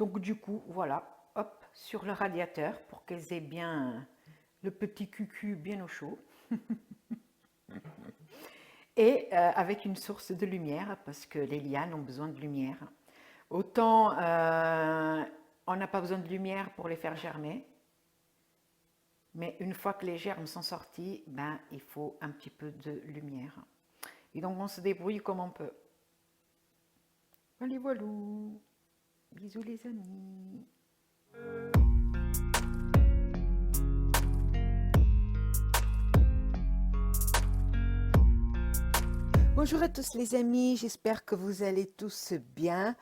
Donc du coup, voilà, hop, sur le radiateur pour qu'elles aient bien le petit cucu bien au chaud. Et avec une source de lumière, parce que les lianes ont besoin de lumière. Autant on n'a pas besoin de lumière pour les faire germer, mais une fois que les germes sont sortis, ben, il faut un petit peu de lumière. Et donc on se débrouille comme on peut. Allez, voilà. Bisous les amis. Bonjour à tous les amis, j'espère que vous allez tous bien.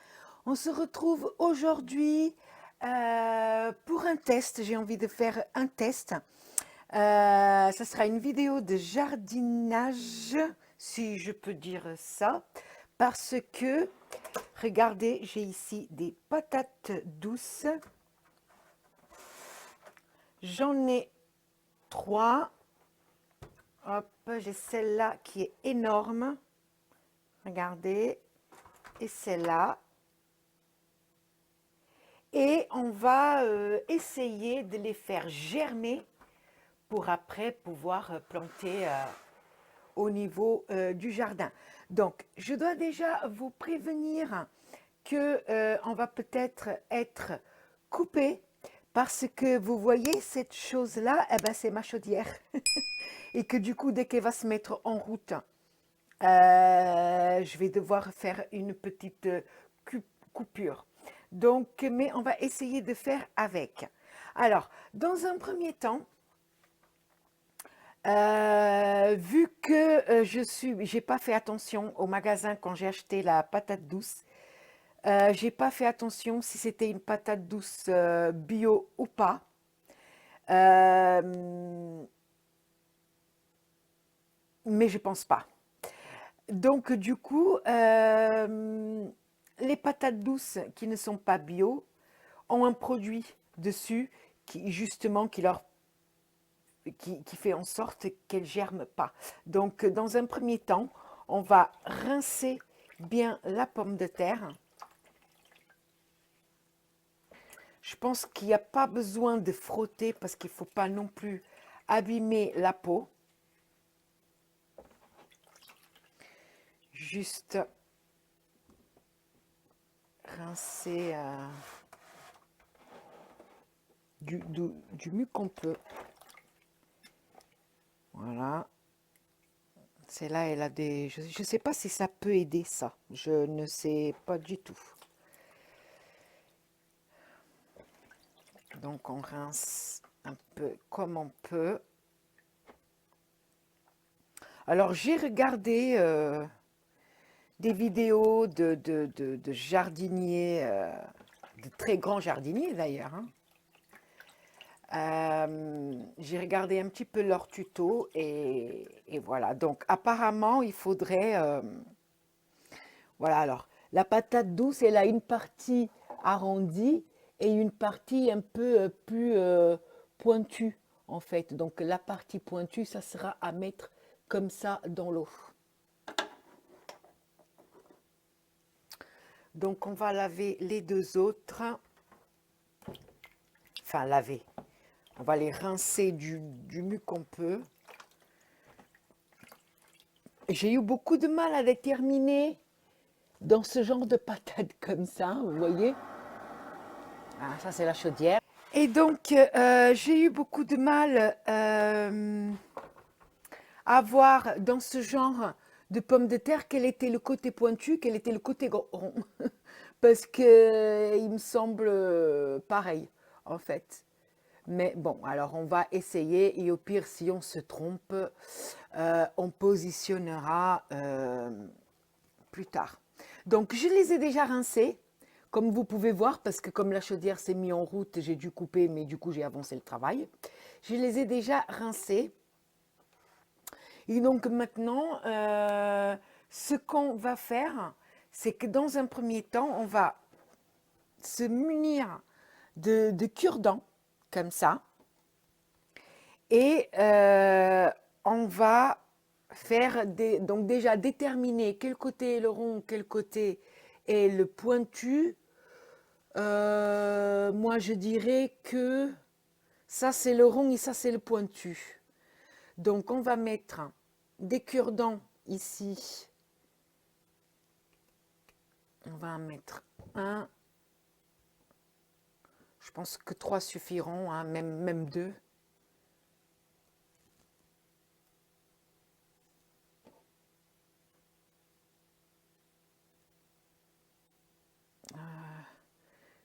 On se retrouve aujourd'hui pour un test. J'ai envie de faire un test. Ça sera une vidéo de jardinage, si je peux dire ça, parce que, regardez, j'ai ici des patates douces. J'en ai 3. Hop, j'ai celle-là qui est énorme. Regardez. Et celle-là. Et on va essayer de les faire germer pour après pouvoir planter au niveau du jardin. Donc, je dois déjà vous prévenir que on va peut-être être coupé parce que vous voyez cette chose-là, eh ben, c'est ma chaudière. Et que du coup, dès qu'elle va se mettre en route, je vais devoir faire une petite coupure. Donc, mais on va essayer de faire avec. Alors, dans un premier temps, vu que j'ai pas fait attention au magasin quand j'ai acheté la patate douce, j'ai pas fait attention si c'était une patate douce bio ou pas. Mais je pense pas. Donc du coup, les patates douces qui ne sont pas bio ont un produit dessus qui justement qui fait en sorte qu'elles ne germent pas. Donc dans un premier temps, on va rincer bien la pomme de terre. Je pense qu'il n'y a pas besoin de frotter parce qu'il ne faut pas non plus abîmer la peau. Juste rincer du mieux qu'on peut. Voilà. Celle-là, elle a des... Je ne sais pas si ça peut aider ça. Je ne sais pas du tout. Donc, on rince un peu comme on peut. Alors, j'ai regardé des vidéos de jardiniers, de très grands jardiniers d'ailleurs, hein. J'ai regardé un petit peu leurs tutos et voilà. Donc, apparemment, il faudrait... voilà, alors, la patate douce, elle a une partie arrondie et une partie un peu plus pointue, en fait. Donc, la partie pointue, ça sera à mettre comme ça dans l'eau. Donc, on va laver les deux autres. Enfin, laver. On va les rincer du mieux qu'on peut. J'ai eu beaucoup de mal à déterminer dans ce genre de patates comme ça, vous voyez. Ah, ça, c'est la chaudière. Et donc, j'ai eu beaucoup de mal à voir dans ce genre de pommes de terre quel était le côté pointu, quel était le côté rond. Parce que il me semble pareil, en fait. Mais bon, alors on va essayer et au pire, si on se trompe, on positionnera plus tard. Donc, je les ai déjà rincés, comme vous pouvez voir, parce que comme la chaudière s'est mise en route, j'ai dû couper, mais du coup, j'ai avancé le travail. Je les ai déjà rincés. Et donc maintenant, ce qu'on va faire, c'est que dans un premier temps, on va se munir de cure-dents, comme ça. Et on va faire donc déjà déterminer quel côté est le rond, quel côté est le pointu, Moi, je dirais que ça, c'est le rond et ça, c'est le pointu. Donc, on va mettre des cure-dents ici. On va en mettre un. Je pense que 3 suffiront, hein, même 2.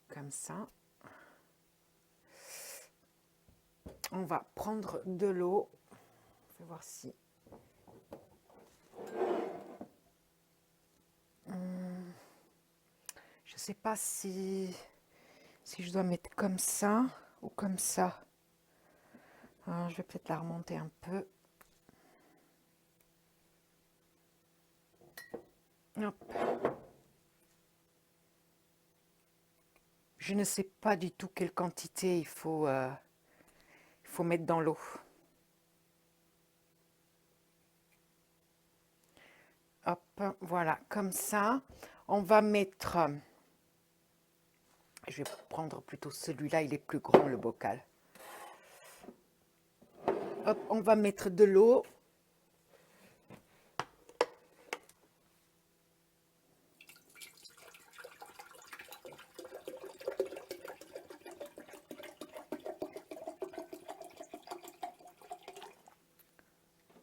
Comme ça. On va prendre de l'eau. Je vais voir si... Je ne sais pas si je dois mettre comme ça ou comme ça. Je vais peut-être la remonter un peu. Hop. Je ne sais pas du tout quelle quantité il faut mettre dans l'eau. Hop, voilà, comme ça. On va mettre... Je vais prendre plutôt celui-là, il est plus grand, le bocal. Hop, on va mettre de l'eau.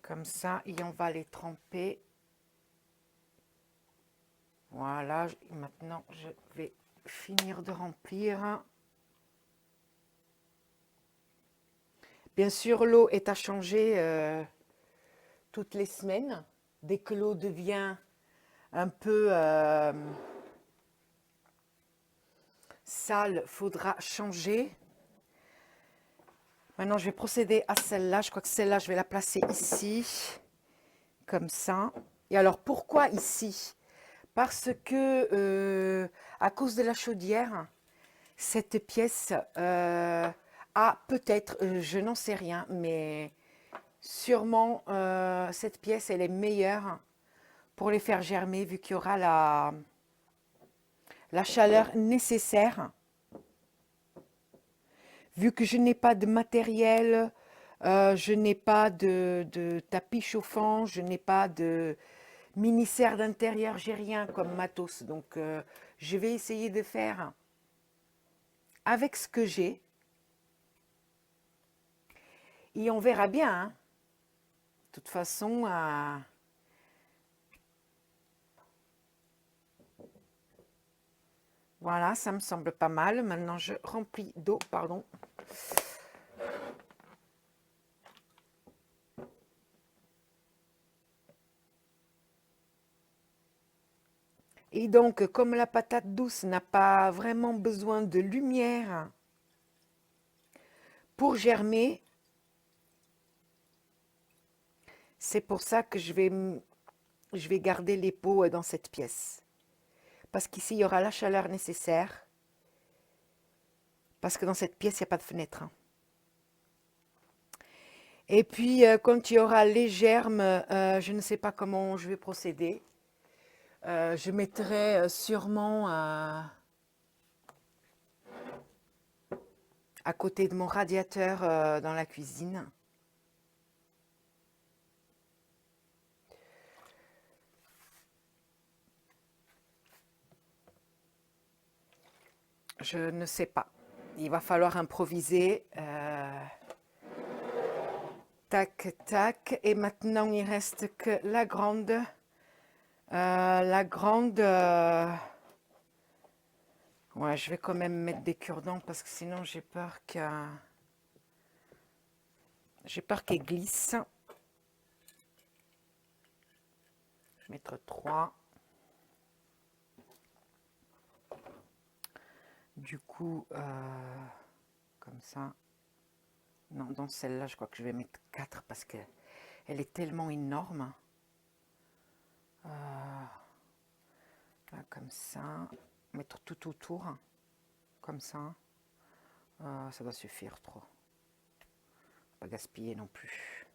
Comme ça, et on va les tremper. Voilà, maintenant je vais finir de remplir. Bien sûr, l'eau est à changer toutes les semaines. Dès que l'eau devient un peu sale, faudra changer. Maintenant, je vais procéder à celle-là. Je crois que celle-là, je vais la placer ici, comme ça. Et alors, pourquoi ici? Parce que, à cause de la chaudière, cette pièce a peut-être, je n'en sais rien, mais sûrement, cette pièce, elle est meilleure pour les faire germer, vu qu'il y aura la chaleur nécessaire. Vu que je n'ai pas de matériel, je n'ai pas de tapis chauffant, je n'ai pas de mini-serre d'intérieur, j'ai rien comme matos. Donc, je vais essayer de faire avec ce que j'ai. Et on verra bien, hein. De toute façon, voilà, ça me semble pas mal. Maintenant, je remplis d'eau, pardon. Et donc, comme la patate douce n'a pas vraiment besoin de lumière pour germer, c'est pour ça que je vais garder les pots dans cette pièce. Parce qu'ici, il y aura la chaleur nécessaire. Parce que dans cette pièce, il n'y a pas de fenêtre. Et puis, quand il y aura les germes, je ne sais pas comment je vais procéder. Je mettrai sûrement à côté de mon radiateur dans la cuisine. Je ne sais pas. Il va falloir improviser. Tac, tac. Et maintenant, il reste que la grande. Ouais, je vais quand même mettre des cure-dents parce que sinon, j'ai peur qu'elle glisse. Je vais mettre 3. Du coup, comme ça. Non, dans celle-là, je crois que je vais mettre 4 parce qu'elle est tellement énorme. Là, comme ça. Mettre tout autour. Comme ça. Ça doit suffire trop. Pas gaspiller non plus.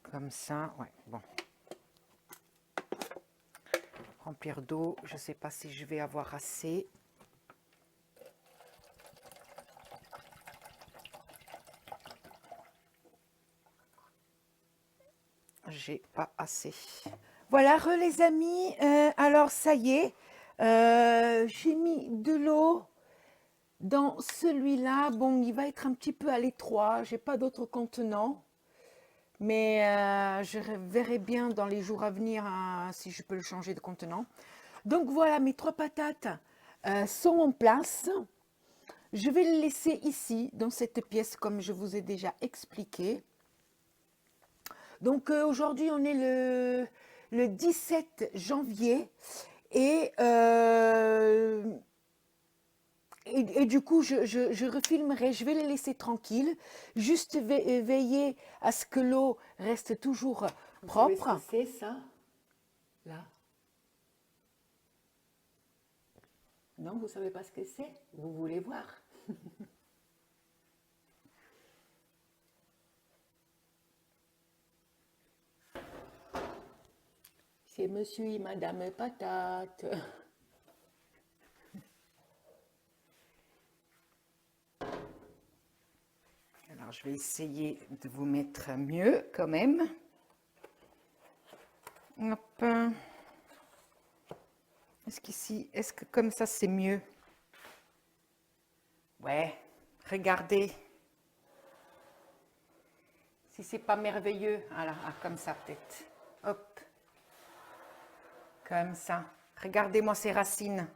Comme ça, ouais, bon. remplir d'eau. Je ne sais pas si je vais avoir assez. J'ai pas assez. Voilà, les amis. Alors, ça y est. J'ai mis de l'eau dans celui-là. Bon, il va être un petit peu à l'étroit. J'ai pas d'autre contenant. Mais je verrai bien dans les jours à venir si je peux le changer de contenant. Donc voilà, mes 3 patates sont en place. Je vais les laisser ici, dans cette pièce, comme je vous ai déjà expliqué. Donc aujourd'hui, on est le 17 janvier. Et du coup, je refilmerai, je vais les laisser tranquilles. Juste veiller à ce que l'eau reste toujours propre. Vous savez ce que c'est, ça? Là. Non, vous ne savez pas ce que c'est? Vous voulez voir? C'est monsieur et madame patate. Alors, je vais essayer de vous mettre mieux quand même. Hop. Est-ce que comme ça c'est mieux? Ouais, regardez. Si c'est pas merveilleux, voilà, comme ça peut-être. Hop. Comme ça. Regardez-moi ces racines.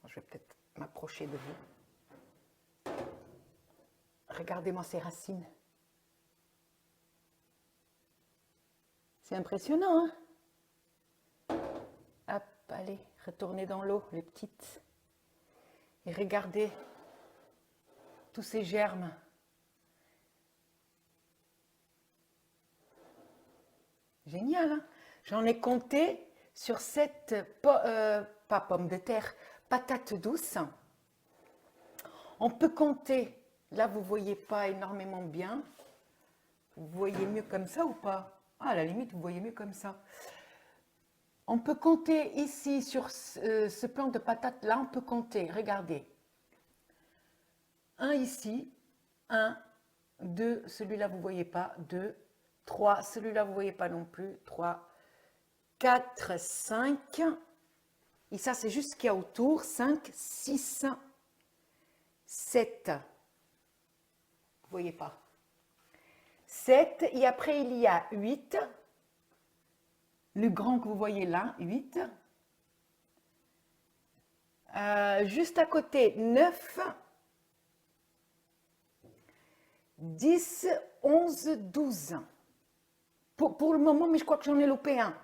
Je vais peut-être m'approcher de vous. Regardez-moi ces racines. C'est impressionnant, hein? Hop, allez, retournez dans l'eau, les petites. Et regardez tous ces germes. Génial, hein? J'en ai compté sur cette, pas pomme de terre, patate douce. On peut compter, là vous ne voyez pas énormément bien. Vous voyez mieux comme ça ou pas? Ah, à la limite, vous voyez mieux comme ça. On peut compter ici, sur ce plant de patates, là, on peut compter, regardez. Un ici, 1, 2, celui-là, vous ne voyez pas, 2, 3, celui-là, vous ne voyez pas non plus, 3, 4, 5, et ça, c'est juste ce qu'il y a autour, 5, 6, 7, vous ne voyez pas, 7, et après, il y a 8, le grand que vous voyez là, 8, juste à côté, 9, 10, 11, 12. Pour le moment, mais je crois que j'en ai loupé un.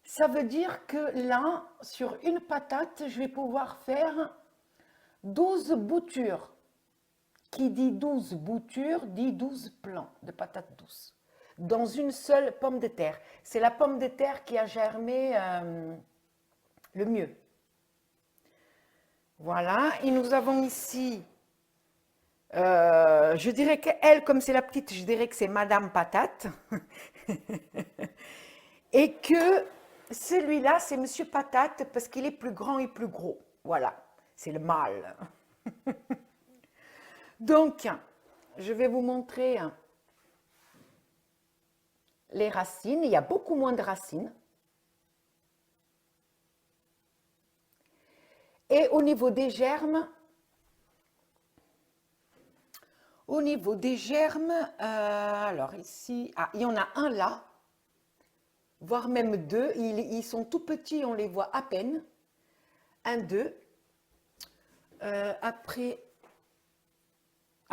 Ça veut dire que là, sur une patate, je vais pouvoir faire 12 boutures. Qui dit 12 boutures, dit 12 plants de patates douces. Dans une seule pomme de terre. C'est la pomme de terre qui a germé le mieux. Voilà, et nous avons ici... je dirais qu'elle, comme c'est la petite, je dirais que c'est Madame Patate. Et que celui-là, c'est Monsieur Patate parce qu'il est plus grand et plus gros. Voilà, c'est le mâle. Donc, je vais vous montrer les racines. Il y a beaucoup moins de racines. Et au niveau des germes, alors ici, il y en a un là, voire même 2. Ils sont tout petits, on les voit à peine. 1, 2. Après,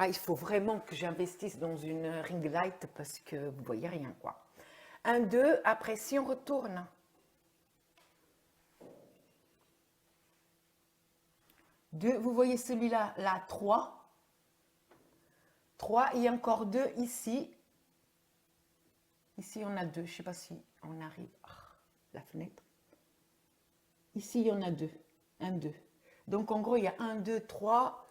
il faut vraiment que j'investisse dans une ring light parce que vous ne voyez rien, quoi. 1, 2. Après, si on retourne, 2, vous voyez celui-là, là, 3. 3, et encore 2 ici. Ici, on a 2. Je ne sais pas si on arrive à la fenêtre. Ici, il y en a 2. 1, 2. Donc, en gros, il y a 1, 2, 3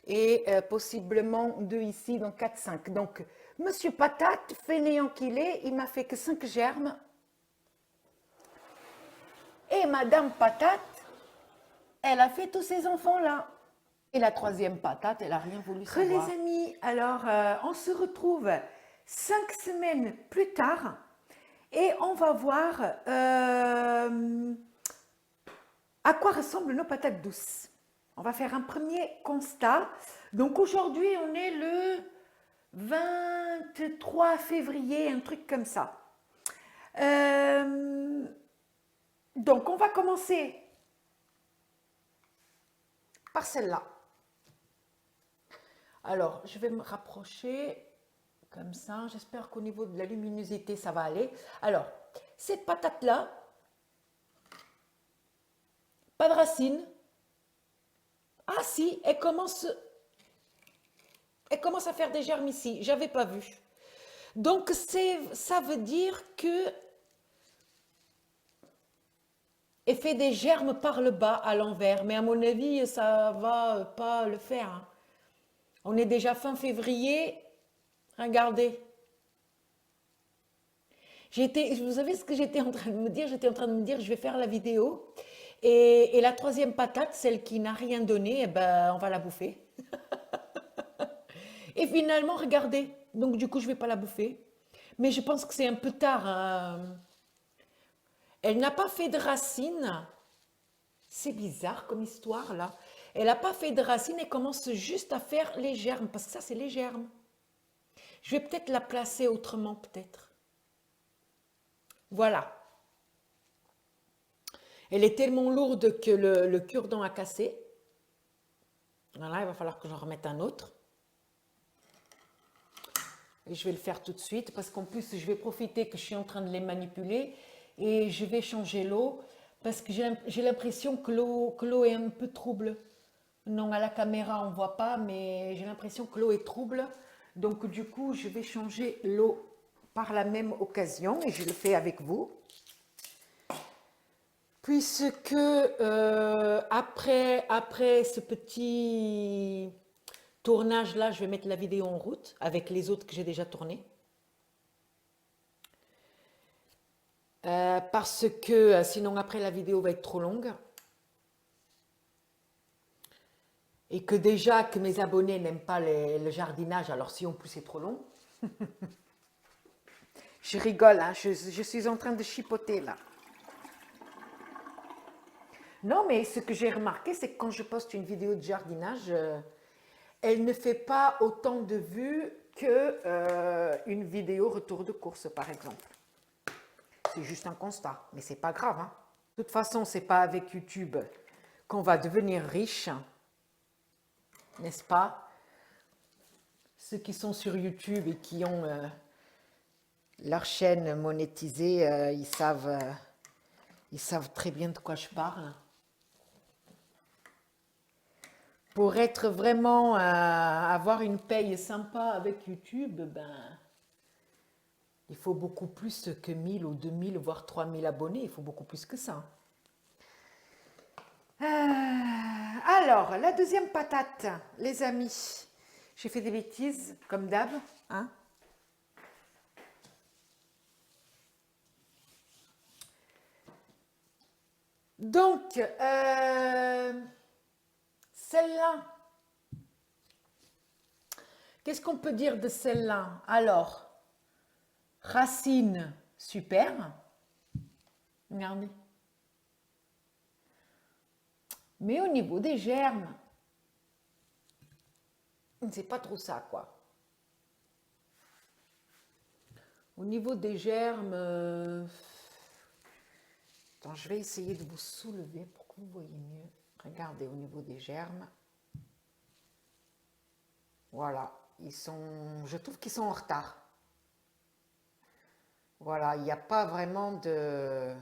et possiblement 2 ici, donc 4, 5. Donc, Monsieur Patate, fainéant qu'il est, il m'a fait que 5 germes. Et Madame Patate, elle a fait tous ces enfants-là. Et la troisième patate, elle n'a rien voulu savoir. Les amis, alors on se retrouve 5 semaines plus tard et on va voir à quoi ressemblent nos patates douces. On va faire un premier constat. Donc aujourd'hui, on est le 23 février, un truc comme ça. Donc on va commencer par celle-là. Alors, je vais me rapprocher comme ça. J'espère qu'au niveau de la luminosité, ça va aller. Alors, cette patate-là, pas de racine. Ah si, elle commence à faire des germes ici. J'avais pas vu. Donc, ça veut dire que elle fait des germes par le bas, à l'envers. Mais à mon avis, ça va pas le faire, hein. On est déjà fin février. Regardez. Vous savez ce que j'étais en train de me dire? J'étais en train de me dire, je vais faire la vidéo. Et la troisième patate, celle qui n'a rien donné, eh ben, on va la bouffer. Et finalement, regardez. Donc, du coup, je ne vais pas la bouffer. Mais je pense que c'est un peu tard, hein. Elle n'a pas fait de racines. C'est bizarre comme histoire, là. Elle n'a pas fait de racines et commence juste à faire les germes. Parce que ça, c'est les germes. Je vais peut-être la placer autrement, peut-être. Voilà. Elle est tellement lourde que le cure-dent a cassé. Voilà, il va falloir que j'en remette un autre. Et je vais le faire tout de suite parce qu'en plus, je vais profiter que je suis en train de les manipuler et je vais changer l'eau parce que j'ai l'impression que l'eau est un peu trouble. Non, à la caméra, on ne voit pas, mais j'ai l'impression que l'eau est trouble. Donc, du coup, je vais changer l'eau par la même occasion et je le fais avec vous. Puisque après ce petit tournage-là, je vais mettre la vidéo en route avec les autres que j'ai déjà tournées. Parce que sinon après la vidéo va être trop longue. Et que déjà que mes abonnés n'aiment pas le jardinage, alors si en plus c'est trop long. Je rigole, hein, je suis en train de chipoter là. Non, mais ce que j'ai remarqué, c'est que quand je poste une vidéo de jardinage, elle ne fait pas autant de vues qu'une vidéo retour de course, par exemple. C'est juste un constat, mais c'est pas grave, hein. De toute façon, c'est pas avec YouTube qu'on va devenir riche, n'est-ce pas? Ceux qui sont sur YouTube et qui ont leur chaîne monétisée, ils savent très bien de quoi je parle. Pour être vraiment, avoir une paye sympa avec YouTube, ben, il faut beaucoup plus que 1000 ou 2000, voire 3000 abonnés. Il faut beaucoup plus que ça. Alors, la deuxième patate, les amis. J'ai fait des bêtises, comme d'hab, hein. Donc, celle-là, qu'est-ce qu'on peut dire de celle-là? Alors, racine, super. Regardez. Mais au niveau des germes, c'est pas trop ça, quoi. Au niveau des germes, attends, je vais essayer de vous soulever pour que vous voyez mieux. Regardez au niveau des germes. Voilà, je trouve qu'ils sont en retard. Voilà, il n'y a pas vraiment de...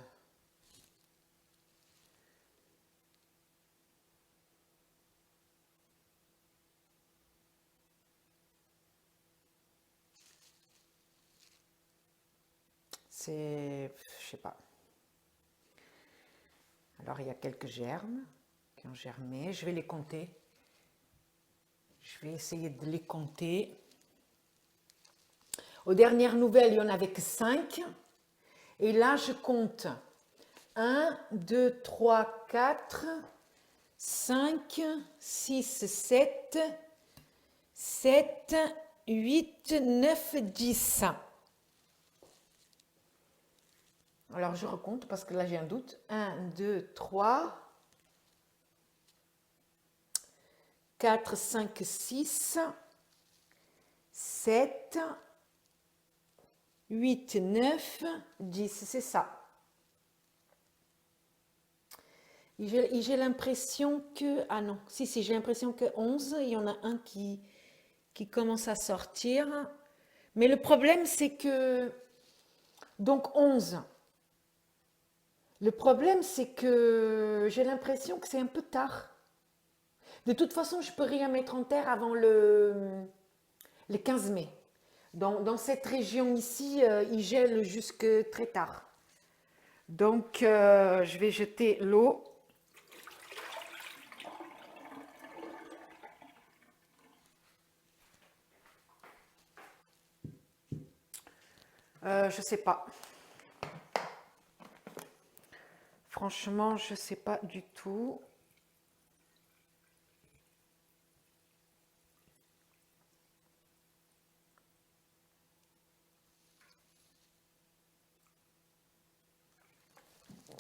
Je sais pas. Alors, il y a quelques germes qui ont germé. Je vais les compter. Je vais essayer de les compter. Aux dernières nouvelles, il n'y en avait que 5. Et là, je compte 1, 2, 3, 4, 5, 6, 7, 7, 8, 9, 10. Alors, je recompte parce que là, j'ai un doute. 1, 2, 3, 4, 5, 6, 7, 8, 9, 10. C'est ça. Et j'ai l'impression que... Ah non, si, j'ai l'impression que 11, il y en a un qui commence à sortir. Mais le problème, c'est que... Donc 11. Le problème, c'est que j'ai l'impression que c'est un peu tard. De toute façon, je ne peux rien mettre en terre avant le 15 mai. Dans cette région ici, il gèle jusque très tard. Donc, je vais jeter l'eau. Je sais pas. Franchement, je sais pas du tout.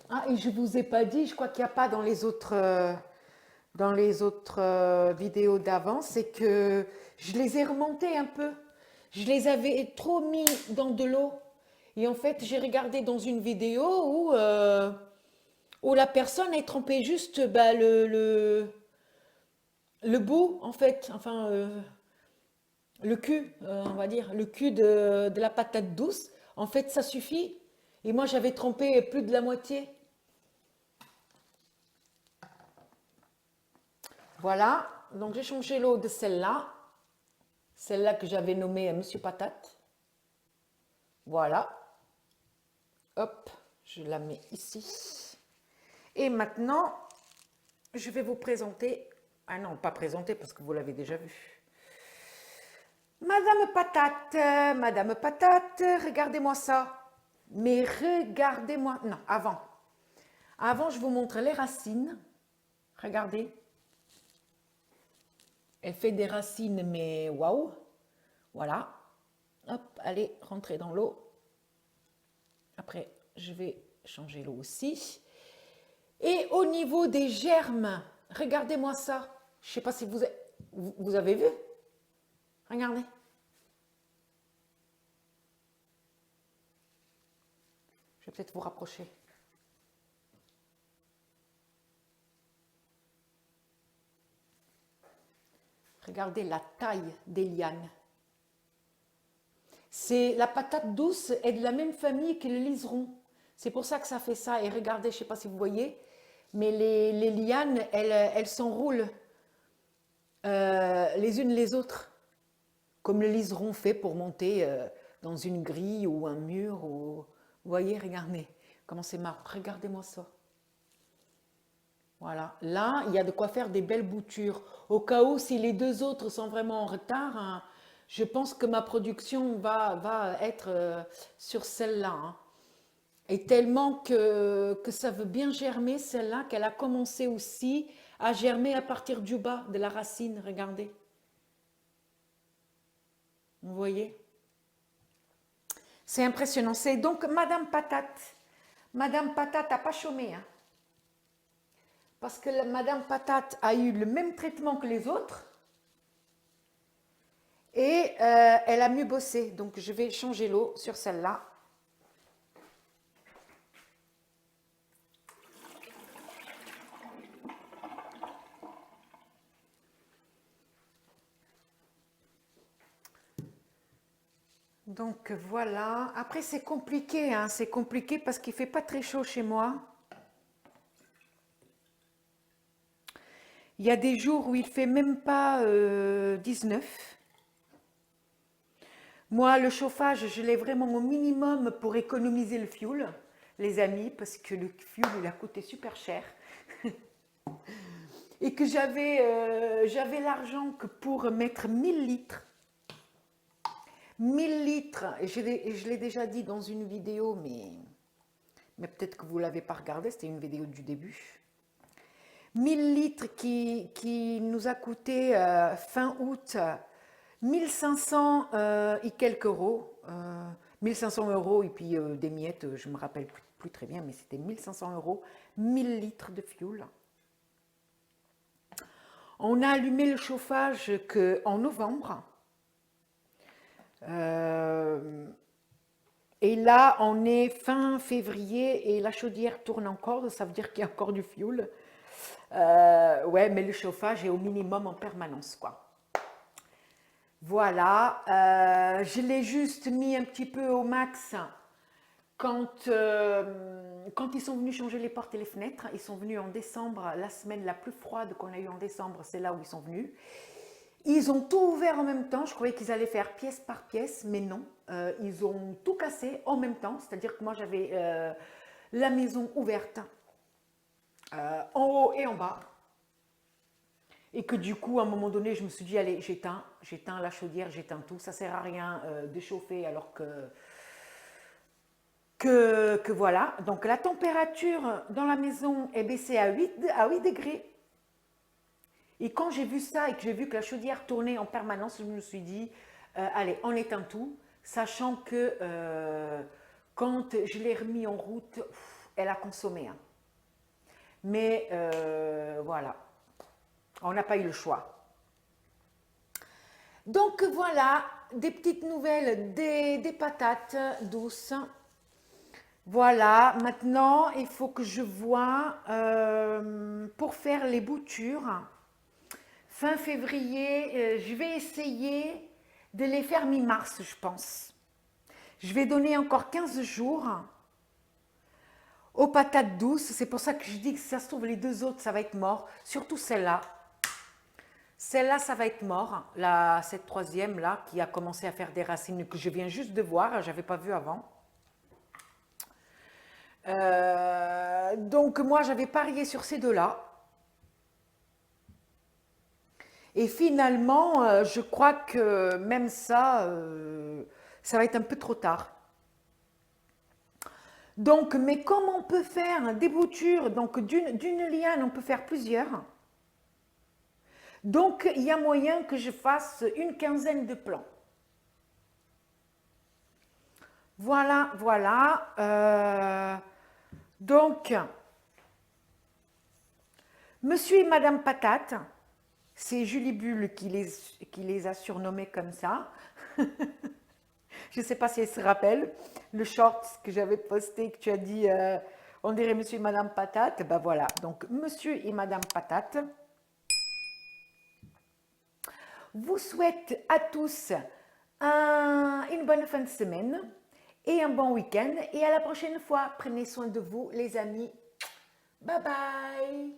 Ah, et je vous ai pas dit, je crois qu'il n'y a pas dans les autres vidéos d'avant, c'est que je les ai remontés un peu. Je les avais trop mis dans de l'eau. Et en fait, j'ai regardé dans une vidéo où la personne est trempée juste bah, le bout, en fait, enfin, le cul, on va dire, le cul de la patate douce. En fait, ça suffit. Et moi, j'avais trempé plus de la moitié. Voilà, donc j'ai changé l'eau de celle-là que j'avais nommée Monsieur Patate. Voilà, hop, je la mets ici. Et maintenant, je vais vous présenter, ah non, pas présenter parce que vous l'avez déjà vu. Madame Patate, regardez-moi ça. Mais regardez-moi, non, avant. Avant, je vous montre les racines. Regardez. Elle fait des racines, mais waouh. Voilà. Hop, allez, rentrez dans l'eau. Après, je vais changer l'eau aussi. Et au niveau des germes, regardez-moi ça. Je ne sais pas si vous avez vu. Regardez. Je vais peut-être vous rapprocher. Regardez la taille des lianes. La patate douce est de la même famille que le liseron. C'est pour ça que ça fait ça. Et regardez, je ne sais pas si vous voyez, mais les lianes, elles s'enroulent les unes les autres, comme le liseron fait pour monter dans une grille ou un mur. Vous voyez, regardez, comment c'est marrant. Regardez-moi ça. Voilà, là, il y a de quoi faire des belles boutures. Au cas où, si les deux autres sont vraiment en retard, hein, je pense que ma production va être sur celle-là. Hein. Et tellement que ça veut bien germer, celle-là, qu'elle a commencé aussi à germer à partir du bas de la racine. Regardez. Vous voyez? C'est impressionnant. C'est donc Madame Patate. Madame Patate n'a pas chômé. Hein. Parce que Madame Patate a eu le même traitement que les autres. Et elle a mieux bossé. Donc, je vais changer l'eau sur celle-là. Donc, voilà. Après, c'est compliqué. Hein. C'est compliqué parce qu'il ne fait pas très chaud chez moi. Il y a des jours où il ne fait même pas 19. Moi, le chauffage, je l'ai vraiment au minimum pour économiser le fioul, les amis, parce que le fioul, il a coûté super cher. Et que j'avais l'argent que pour mettre 1000 litres. 1000 litres, et je l'ai déjà dit dans une vidéo, mais peut-être que vous ne l'avez pas regardé, c'était une vidéo du début. 1000 litres qui nous a coûté fin août 1500 et quelques euros. 1500 euros et puis des miettes, je ne me rappelle plus très bien, mais c'était 1500 euros, 1000 litres de fioul. On a allumé le chauffage en novembre. Et là, on est fin février et la chaudière tourne encore, ça veut dire qu'il y a encore du fioul. Ouais, mais le chauffage est au minimum en permanence, quoi. Voilà, je l'ai juste mis un petit peu au max quand ils sont venus changer les portes et les fenêtres. Ils sont venus en décembre, la semaine la plus froide qu'on a eue en décembre, c'est là où ils sont venus. Ils ont tout ouvert en même temps, je croyais qu'ils allaient faire pièce par pièce, mais non. Ils ont tout cassé en même temps, c'est-à-dire que moi j'avais la maison ouverte en haut et en bas. Et que du coup, à un moment donné, je me suis dit, allez, j'éteins la chaudière, j'éteins tout. Ça ne sert à rien de chauffer alors que voilà. Donc la température dans la maison est baissée à 8 degrés. Et quand j'ai vu ça et que j'ai vu que la chaudière tournait en permanence, je me suis dit, allez, on éteint tout. Sachant que quand je l'ai remis en route, elle a consommé. Hein. Mais voilà. On n'a pas eu le choix. Donc voilà, des petites nouvelles des patates douces. Voilà, maintenant il faut que je vois pour faire les boutures. Fin février, je vais essayer de les faire mi-mars, je pense. Je vais donner encore 15 jours aux patates douces. C'est pour ça que je dis que si ça se trouve, les deux autres, ça va être mort. Surtout celle-là. Celle-là, ça va être mort. Cette troisième là, qui a commencé à faire des racines que je viens juste de voir, je n'avais pas vu avant. Donc moi, j'avais parié sur ces deux-là. Et finalement, je crois que même ça, ça va être un peu trop tard. Donc, mais comme on peut faire des boutures, donc d'une liane, on peut faire plusieurs. Donc, il y a moyen que je fasse une quinzaine de plans. Voilà, voilà. Donc, Monsieur et Madame Patate, c'est Julie Bulle qui les a surnommés comme ça. Je ne sais pas si elle se rappelle, le short que j'avais posté, que tu as dit, on dirait Monsieur et Madame Patate. Ben voilà, donc Monsieur et Madame Patate vous souhaite à tous une bonne fin de semaine et un bon week-end. Et à la prochaine fois. Prenez soin de vous, les amis. Bye bye.